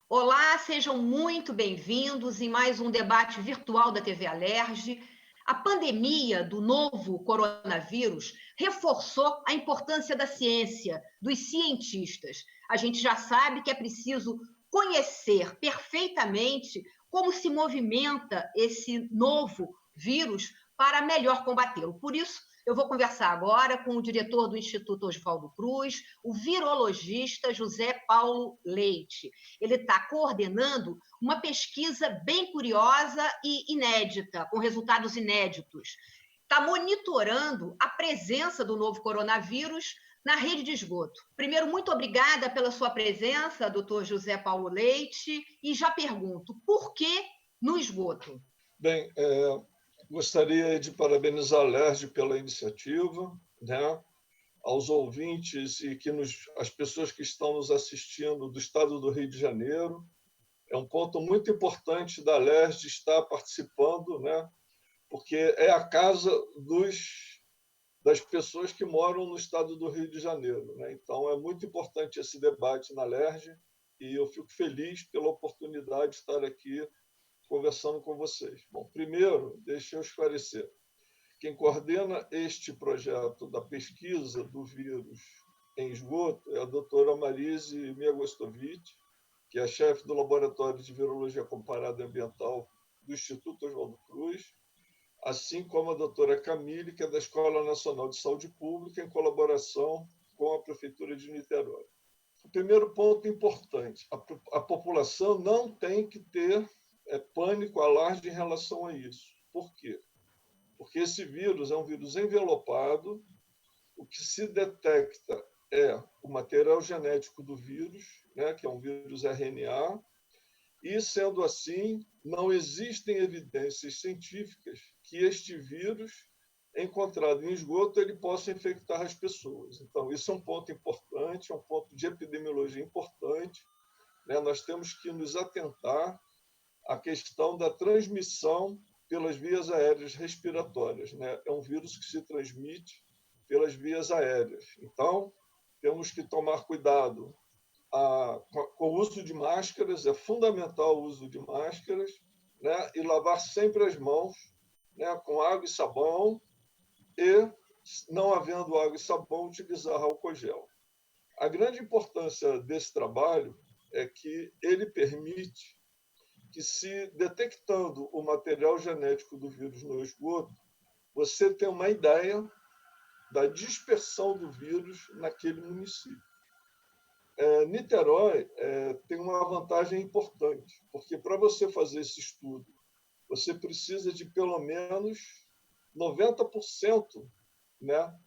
Olá, sejam muito bem-vindos em mais um debate virtual da TV Alerj. A pandemia do novo coronavírus reforçou a importância da ciência, dos cientistas. A gente já sabe que é preciso conhecer perfeitamente como se movimenta esse novo vírus para melhor combatê-lo. Por isso, eu vou conversar agora com o diretor do Instituto Oswaldo Cruz, o virologista José Paulo Leite. Ele está coordenando uma pesquisa bem curiosa e inédita, com resultados inéditos. Está monitorando a presença do novo coronavírus na rede de esgoto. Primeiro, muito obrigada pela sua presença, doutor José Paulo Leite, e já pergunto, por que no esgoto? Bem, gostaria de parabenizar a Alerj pela iniciativa, né? Aos ouvintes e as pessoas que estão nos assistindo do estado do Rio de Janeiro. É um ponto muito importante da Alerj estar participando, né? Porque é a casa das pessoas que moram no estado do Rio de Janeiro, né? Então, é muito importante esse debate na Alerj e eu fico feliz pela oportunidade de estar aqui conversando com vocês. Bom, primeiro, deixa eu esclarecer. Quem coordena este projeto da pesquisa do vírus em esgoto é a doutora Marise Miagostovic, que é chefe do Laboratório de Virologia Comparada e Ambiental do Instituto Oswaldo Cruz, assim como a doutora Camille, que é da Escola Nacional de Saúde Pública, em colaboração com a Prefeitura de Niterói. O primeiro ponto importante, a população não tem que ter pânico, alarde em relação a isso. Por quê? Porque esse vírus é um vírus envelopado, o que se detecta é o material genético do vírus, né, que é um vírus RNA, e, sendo assim, não existem evidências científicas que este vírus, encontrado em esgoto, ele possa infectar as pessoas. Então, isso é um ponto importante, é um ponto de epidemiologia importante, né? Nós temos que nos atentar à questão da transmissão pelas vias aéreas respiratórias, né? É um vírus que se transmite pelas vias aéreas. Então, temos que tomar cuidado com o uso de máscaras, é fundamental o uso de máscaras, né? E lavar sempre as mãos, né? Com água e sabão, e, não havendo água e sabão, utilizar álcool gel. A grande importância desse trabalho é que ele permite que, se detectando o material genético do vírus no esgoto, você tem uma ideia da dispersão do vírus naquele município. Niterói tem uma vantagem importante, porque para você fazer esse estudo, você precisa de pelo menos 90%, né,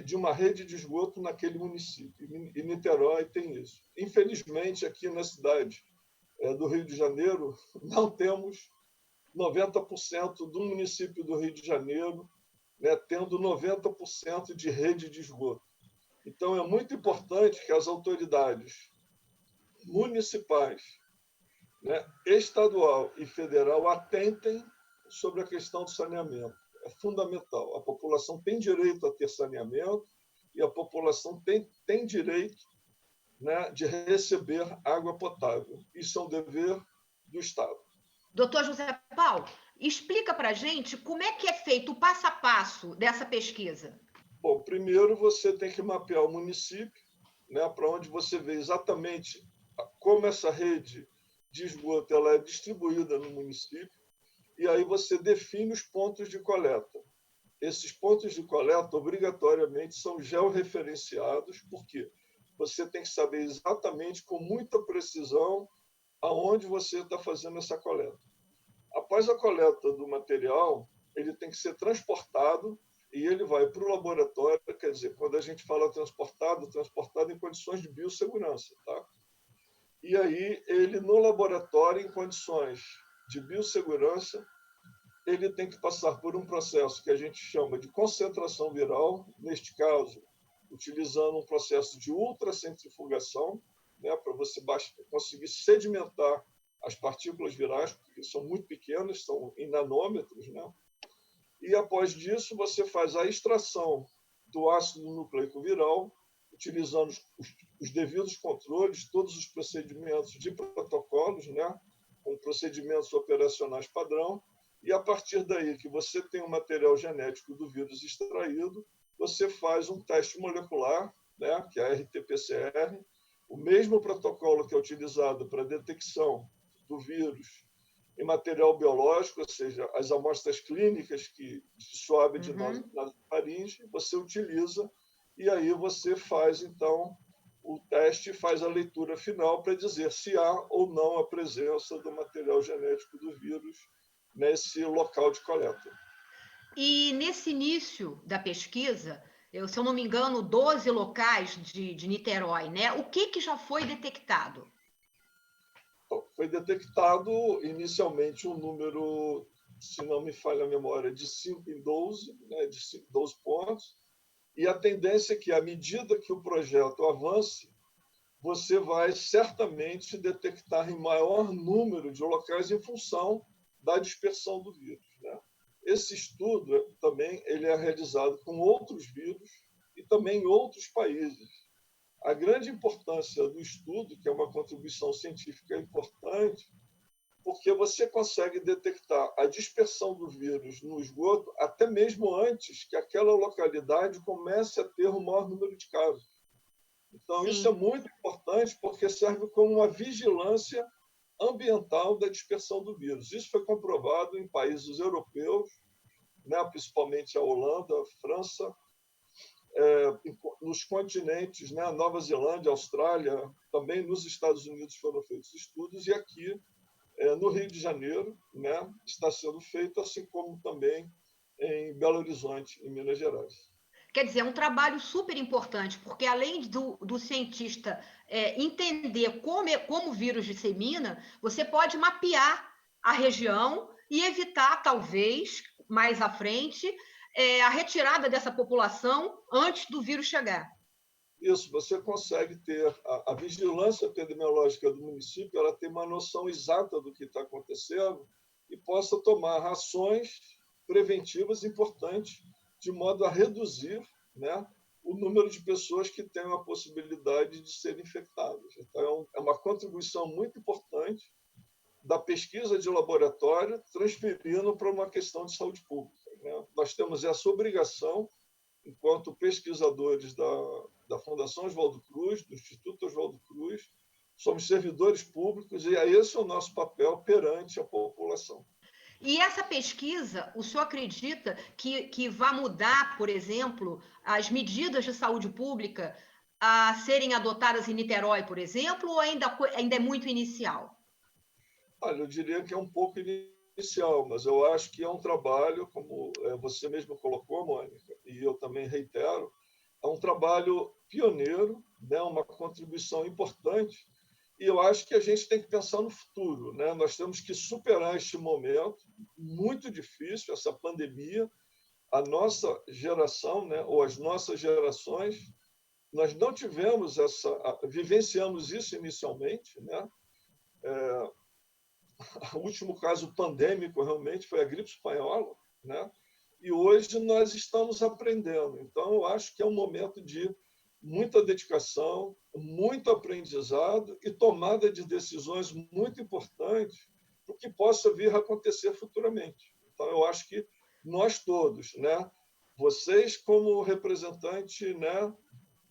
de uma rede de esgoto naquele município. E Niterói tem isso. Infelizmente, aqui na cidade do Rio de Janeiro, não temos 90% do município do Rio de Janeiro, né, tendo 90% de rede de esgoto. Então, é muito importante que as autoridades municipais, né, estadual e federal atentem sobre a questão do saneamento. É fundamental. A população tem direito a ter saneamento e a população tem direito, né, de receber água potável. Isso é um dever do Estado. Doutor José Paulo, explica para a gente como é que é feito o passo a passo dessa pesquisa. Bom, primeiro você tem que mapear o município, né, para onde você vê exatamente como essa rede de esgoto ela é distribuída no município, e aí você define os pontos de coleta. Esses pontos de coleta, obrigatoriamente, são georreferenciados, porque você tem que saber exatamente, com muita precisão, aonde você está fazendo essa coleta. Após a coleta do material, ele tem que ser transportado e ele vai para o laboratório. Quer dizer, quando a gente fala transportado em condições de biossegurança, tá? E aí, ele no laboratório, em condições de biossegurança, ele tem que passar por um processo que a gente chama de concentração viral, neste caso, utilizando um processo de ultracentrifugação, né, para você conseguir sedimentar as partículas virais, porque são muito pequenas, são em nanômetros, né? E, após disso, você faz a extração do ácido nucleico viral, utilizando os devidos controles, todos os procedimentos de protocolos, né, com procedimentos operacionais padrão, e a partir daí que você tem o material genético do vírus extraído, você faz um teste molecular, né, que é a RT-PCR, o mesmo protocolo que é utilizado para a detecção do vírus em material biológico, ou seja, as amostras clínicas que suave de nasofaringe, você utiliza e aí você faz, então, o teste, faz a leitura final para dizer se há ou não a presença do material genético do vírus nesse local de coleta. E nesse início da pesquisa, se eu não me engano, 12 locais de Niterói, né? O que já foi detectado? Foi detectado inicialmente um número, se não me falha a memória, de 5 em 12, né, de 12 pontos, e a tendência é que, à medida que o projeto avance, você vai certamente detectar em maior número de locais em função da dispersão do vírus, né? Esse estudo também ele é realizado com outros vírus e também em outros países. A grande importância do estudo, que é uma contribuição científica importante, porque você consegue detectar a dispersão do vírus no esgoto até mesmo antes que aquela localidade comece a ter o maior número de casos. Então, isso é muito importante porque serve como uma vigilância ambiental da dispersão do vírus. Isso foi comprovado em países europeus, né, principalmente a Holanda, a França, nos continentes, né, Nova Zelândia, Austrália, também nos Estados Unidos foram feitos estudos, e aqui no Rio de Janeiro, né, está sendo feito, assim como também em Belo Horizonte, em Minas Gerais. Quer dizer, é um trabalho super importante, porque além do cientista entender como o vírus dissemina, você pode mapear a região e evitar, talvez, mais à frente, a retirada dessa população antes do vírus chegar. Isso, você consegue ter a vigilância epidemiológica do município, ela tem uma noção exata do que está acontecendo e possa tomar ações preventivas importantes de modo a reduzir, né, o número de pessoas que têm a possibilidade de serem infectadas. Então, é uma contribuição muito importante da pesquisa de laboratório transferindo para uma questão de saúde pública, né? Nós temos essa obrigação, enquanto pesquisadores da Fundação Oswaldo Cruz, do Instituto Oswaldo Cruz, somos servidores públicos e esse é o nosso papel perante a população. E essa pesquisa, o senhor acredita que vai mudar, por exemplo, as medidas de saúde pública a serem adotadas em Niterói, por exemplo, ou ainda é muito inicial? Olha, eu diria que é um pouco inicial, mas eu acho que é um trabalho, como você mesmo colocou, Mônica, e eu também reitero, é um trabalho pioneiro, né, uma contribuição importante, e eu acho que a gente tem que pensar no futuro, né? Nós temos que superar este momento muito difícil, essa pandemia. A nossa geração, né, ou as nossas gerações, nós não tivemos vivenciamos isso inicialmente, né? O último caso pandêmico realmente foi a gripe espanhola, né? E hoje nós estamos aprendendo. Então, eu acho que é um momento de muita dedicação, muito aprendizado e tomada de decisões muito importantes para o que possa vir a acontecer futuramente. Então, eu acho que nós todos, né, vocês como representante, né,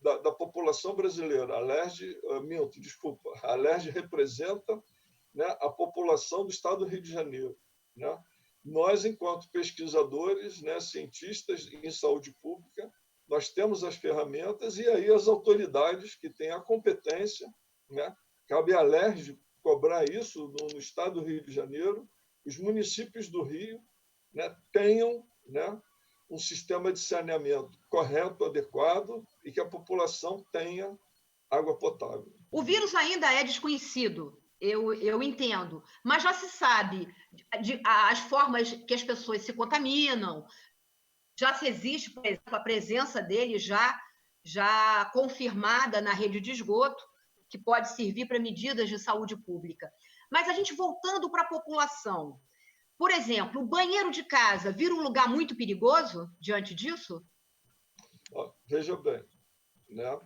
da população brasileira, a LERJ, a LERJ representa, né, a população do estado do Rio de Janeiro, né? Nós, enquanto pesquisadores, né, cientistas em saúde pública, nós temos as ferramentas e aí as autoridades que têm a competência, né, cabe à LERJ cobrar isso no estado do Rio de Janeiro, os municípios do Rio, né, tenham, né, um sistema de saneamento correto, adequado e que a população tenha água potável. O vírus ainda é desconhecido, eu entendo, mas já se sabe as formas que as pessoas se contaminam, já se existe, por exemplo, a presença dele já confirmada na rede de esgoto, que pode servir para medidas de saúde pública. Mas a gente voltando para a população, por exemplo, o banheiro de casa vira um lugar muito perigoso diante disso? Veja bem, né?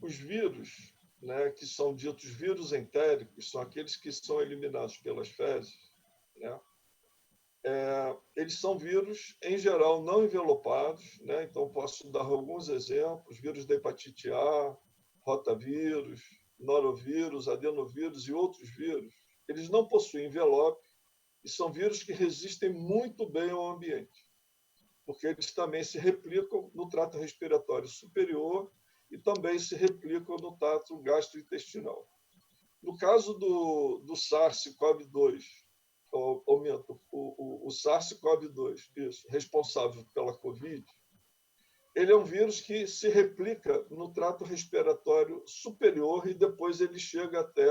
os vírus, né, que são ditos vírus entéricos, são aqueles que são eliminados pelas fezes, né? Eles são vírus, em geral, não envelopados, né? Então, posso dar alguns exemplos: vírus da hepatite A, rotavírus, norovírus, adenovírus e outros vírus. Eles não possuem envelope e são vírus que resistem muito bem ao ambiente, porque eles também se replicam no trato respiratório superior e também se replicam no trato gastrointestinal. No caso do SARS-CoV-2, o SARS-CoV-2, isso, responsável pela Covid, ele é um vírus que se replica no trato respiratório superior e depois ele chega até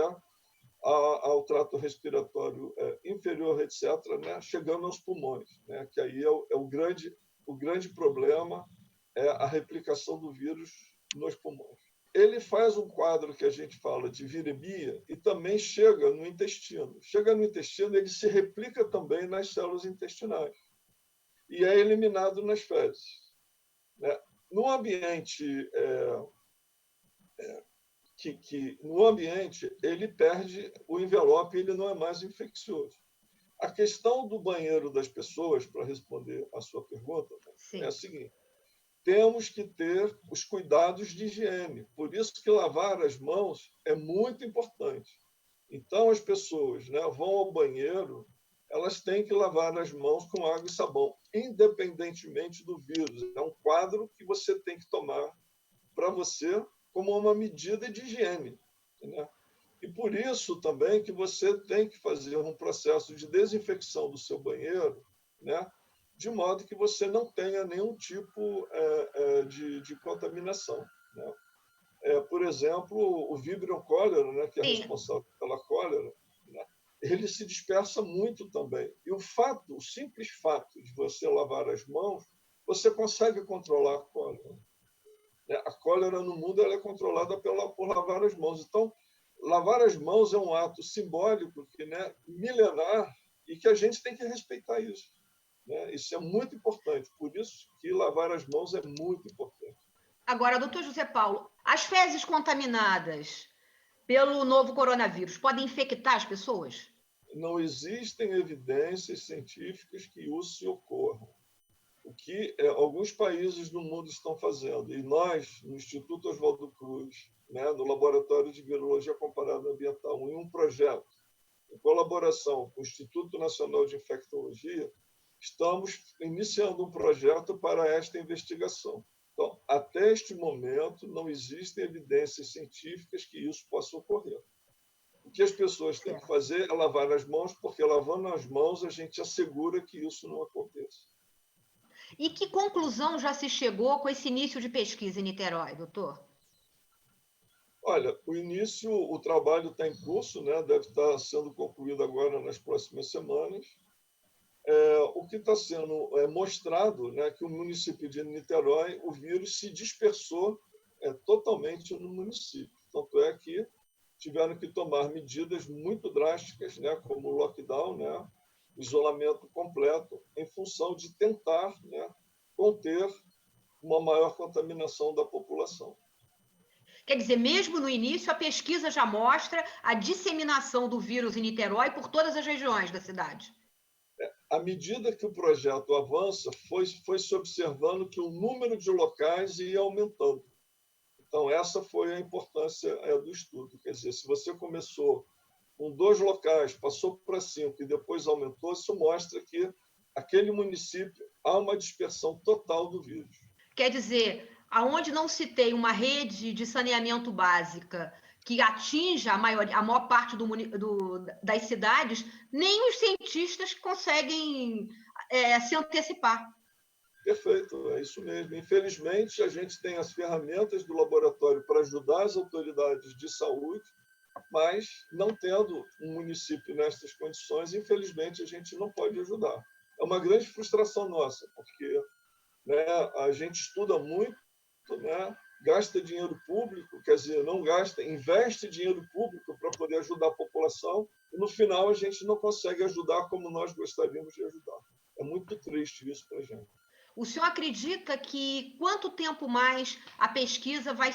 ao trato respiratório inferior, etc., né, chegando aos pulmões, né, que aí o grande problema é a replicação do vírus nos pulmões. Ele faz um quadro que a gente fala de viremia e também chega no intestino. Chega no intestino, ele se replica também nas células intestinais e é eliminado nas fezes, né? No ambiente no ambiente ele perde o envelope, ele não é mais infeccioso. A questão do banheiro das pessoas, para responder a sua pergunta, Sim. é a seguinte: temos que ter os cuidados de higiene. Por isso que lavar as mãos é muito importante. Então, as pessoas, né, vão ao banheiro, elas têm que lavar as mãos com água e sabão, independentemente do vírus. É um quadro que você tem que tomar para você como uma medida de higiene, né? E por isso também que você tem que fazer um processo de desinfecção do seu banheiro, né, de modo que você não tenha nenhum tipo de contaminação, né? Por exemplo, o Vibrio cólera, né, que é Sim. responsável pela cólera, né, ele se dispersa muito também. E o simples fato de você lavar as mãos, você consegue controlar a cólera. A cólera no mundo ela é controlada por lavar as mãos. Então, lavar as mãos é um ato simbólico, né, milenar, e que a gente tem que respeitar isso, né? Isso é muito importante. Por isso que lavar as mãos é muito importante. Agora, doutor José Paulo, as fezes contaminadas pelo novo coronavírus podem infectar as pessoas? Não existem evidências científicas que isso ocorra. O que alguns países do mundo estão fazendo, e nós, no Instituto Oswaldo Cruz, né, no Laboratório de Virologia Comparada Ambiental, em um projeto, em colaboração com o Instituto Nacional de Infectologia, estamos iniciando um projeto para esta investigação. Então, até este momento, não existem evidências científicas que isso possa ocorrer. O que as pessoas têm que fazer é lavar as mãos, porque lavando as mãos a gente assegura que isso não aconteça. E que conclusão já se chegou com esse início de pesquisa em Niterói, doutor? Olha, o trabalho está em curso, né? Deve estar sendo concluído agora nas próximas semanas. O que está sendo mostrado, né, que o município de Niterói, o vírus se dispersou totalmente no município. Tanto é que tiveram que tomar medidas muito drásticas, né, como o lockdown, né, o isolamento completo, em função de tentar, né, conter uma maior contaminação da população. Quer dizer, mesmo no início, a pesquisa já mostra a disseminação do vírus em Niterói por todas as regiões da cidade. À medida que o projeto avança, foi se observando que o número de locais ia aumentando. Então, essa foi a importância do estudo. Quer dizer, se você começou com 2 locais, passou para 5 e depois aumentou, isso mostra que aquele município há uma dispersão total do vírus. Quer dizer, aonde não se tem uma rede de saneamento básica que atinja a maior parte das cidades, nem os cientistas conseguem se antecipar. Perfeito, é isso mesmo. Infelizmente, a gente tem as ferramentas do laboratório para ajudar as autoridades de saúde, mas não tendo um município nestas condições, infelizmente, a gente não pode ajudar. É uma grande frustração nossa, porque, né, a gente estuda muito, né, gasta dinheiro público, quer dizer, não gasta, investe dinheiro público para poder ajudar a população, e no final a gente não consegue ajudar como nós gostaríamos de ajudar. É muito triste isso para a gente. O senhor acredita que quanto tempo mais a pesquisa vai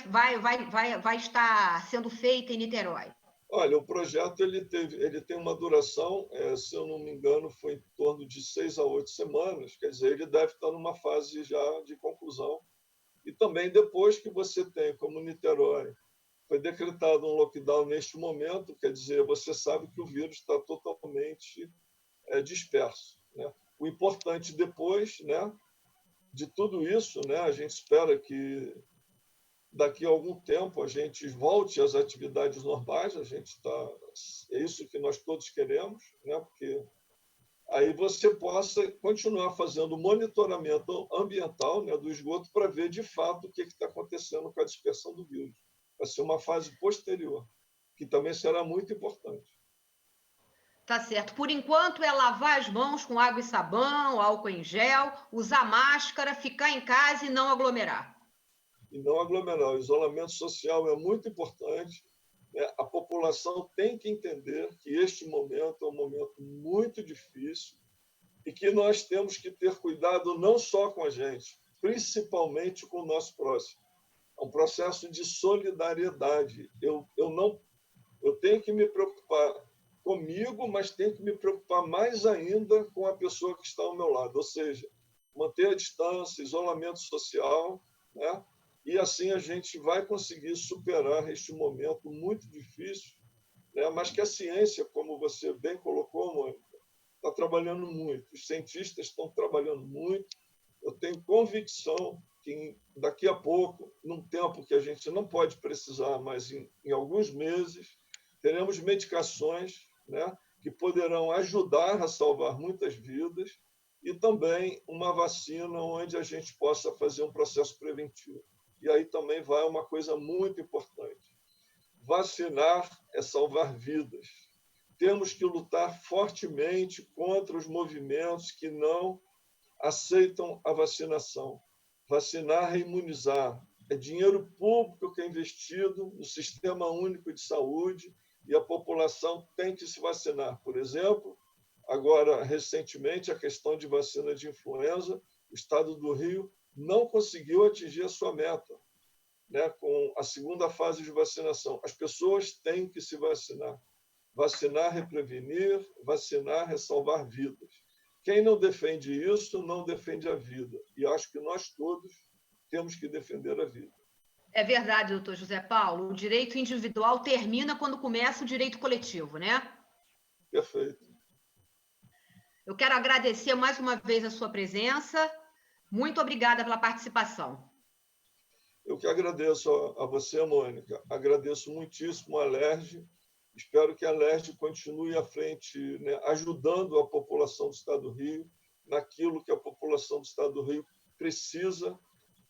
estar sendo feita em Niterói? Olha, o projeto ele tem uma duração, se eu não me engano, foi em torno de 6 a 8 semanas, quer dizer, ele deve estar numa fase já de conclusão. E também depois que você tem, como Niterói, foi decretado um lockdown neste momento, quer dizer, você sabe que o vírus está totalmente disperso, né? O importante depois, né, de tudo isso, né, a gente espera que daqui a algum tempo a gente volte às atividades normais, é isso que nós todos queremos, né, porque aí você possa continuar fazendo monitoramento ambiental, né, do esgoto para ver de fato o que está acontecendo com a dispersão do vírus. Vai ser uma fase posterior, que também será muito importante. Tá certo. Por enquanto é lavar as mãos com água e sabão, álcool em gel, usar máscara, ficar em casa e não aglomerar. E não aglomerar. O isolamento social é muito importante, né? A população tem que entender que este momento é um momento muito difícil e que nós temos que ter cuidado não só com a gente, principalmente com o nosso próximo. É um processo de solidariedade. Eu tenho que me preocupar comigo, mas tenho que me preocupar mais ainda com a pessoa que está ao meu lado, ou seja, manter a distância, isolamento social, né? E assim a gente vai conseguir superar este momento muito difícil, né? Mas que a ciência, como você bem colocou, Mônica, está trabalhando muito, os cientistas estão trabalhando muito. Eu tenho convicção que daqui a pouco, num tempo que a gente não pode precisar, mas em alguns meses, teremos medicações, né, que poderão ajudar a salvar muitas vidas e também uma vacina onde a gente possa fazer um processo preventivo. E aí também vai uma coisa muito importante. Vacinar é salvar vidas. Temos que lutar fortemente contra os movimentos que não aceitam a vacinação. Vacinar é imunizar. É dinheiro público que é investido no Sistema Único de Saúde e a população tem que se vacinar. Por exemplo, agora, recentemente, a questão de vacina de influenza, o estado do Rio não conseguiu atingir a sua meta, né, com a segunda fase de vacinação. As pessoas têm que se vacinar. Vacinar é prevenir, vacinar é salvar vidas. Quem não defende isso, não defende a vida. E acho que nós todos temos que defender a vida. É verdade, doutor José Paulo. O direito individual termina quando começa o direito coletivo, né? Perfeito. Eu quero agradecer mais uma vez a sua presença. Muito obrigada pela participação. Eu que agradeço a você, Mônica. Agradeço muitíssimo a Alerj. Espero que a Alerj continue à frente, né, ajudando a população do Estado do Rio naquilo que a população do Estado do Rio precisa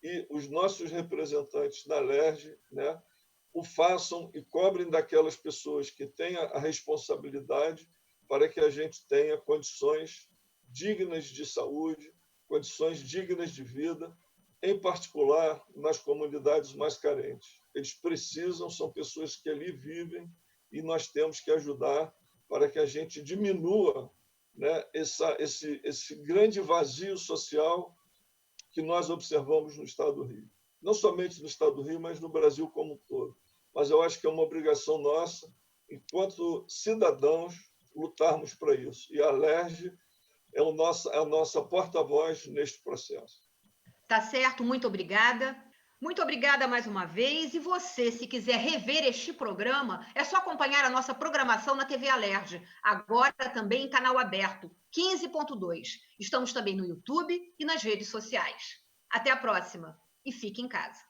e os nossos representantes da Alerj, né, o façam e cobrem daquelas pessoas que têm a responsabilidade para que a gente tenha condições dignas de saúde, condições dignas de vida, em particular nas comunidades mais carentes. Eles precisam, são pessoas que ali vivem e nós temos que ajudar para que a gente diminua, né, esse grande vazio social que nós observamos no Estado do Rio. Não somente no Estado do Rio, mas no Brasil como um todo. Mas eu acho que é uma obrigação nossa, enquanto cidadãos, lutarmos para isso. E a Alerj é a nossa porta-voz neste processo. Tá certo, muito obrigada. Muito obrigada mais uma vez. E você, se quiser rever este programa, é só acompanhar a nossa programação na TV Alerj, agora também em canal aberto, 15.2. Estamos também no YouTube e nas redes sociais. Até a próxima e fique em casa.